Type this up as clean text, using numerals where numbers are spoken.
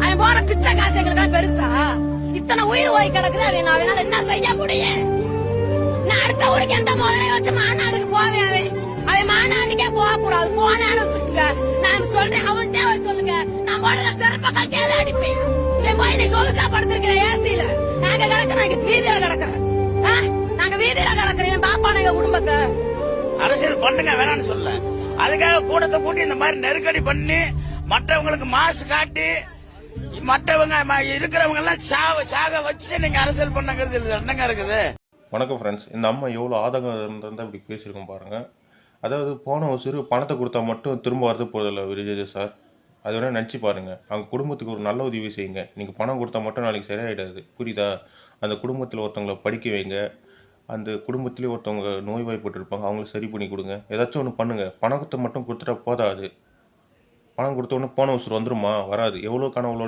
அவன் போன பிச்சை காசு எங்களுக்கு பெருசா இத்தனை உயிர் ஓய் கிடக்குது. அவனால என்ன செய்ய முடியும்? நான் அடுத்த ஊருக்கு எந்த முதலை வச்சு மாநாடுக்கு போவேன். அவன் மாநாட்டுக்கே போக கூடாது. போனான்னு வச்சுக்கோங்க, நான் சொல்றேன், அவன்கிட்ட போய் சொல்லுங்க, நான் போடுற சிறப்ப கட்டியாவது அடிப்பேன். என் போய் நீ சொகுசா படுத்திருக்கிற ஏசியில நாங்க கிடக்குறோம், வீதியில கிடக்குறோம். நாங்க வீதியில கிடக்குறோம். என் பாப்பா எங்க குடும்பத்தை அரசியல் பண்ணுங்க வேணாம்னு சொல்ல, அதுக்காக கூட்டத்தை கூட்டி இந்த மாதிரி நெருக்கடி பண்ணி மற்றவங்களுக்கு மாசு காட்டி மற்றவங்க இருக்கிறவங்க எல்லாம் சாக வச்சு நீங்க அரசியல் பண்ணுங்கிறது என்னங்க இருக்குது? வணக்கம் ஃப்ரெண்ட்ஸ். இந்த அம்மா எவ்வளோ ஆதங்கம் இருந்தால் இப்படி பேசியிருக்கோம் பாருங்கள். அதாவது போன ஒரு பணத்தை கொடுத்தா மட்டும் திரும்ப வரது போதில்லை விஜய் சார். அது வேணால் நினச்சி பாருங்கள். அவங்க குடும்பத்துக்கு ஒரு நல்ல உதவி செய்யுங்க. நீங்கள் பணம் கொடுத்தா மட்டும் நாளைக்கு சரியாயிடாது, புரியுதா? அந்த குடும்பத்தில் ஒருத்தவங்களை படிக்க வைங்க. அந்த குடும்பத்திலே ஒருத்தவங்க நோய்வாய்ப்பட்டிருப்பாங்க, அவங்களுக்கு சரி பண்ணி கொடுங்க. ஏதாச்சும் ஒன்று பண்ணுங்கள். பணத்தை மட்டும் கொடுத்துட்டா போதாது. பணம் கொடுத்தோன்னே போன உசுறு வந்துருமா? வராது. எவ்வளோ கனவுகளோட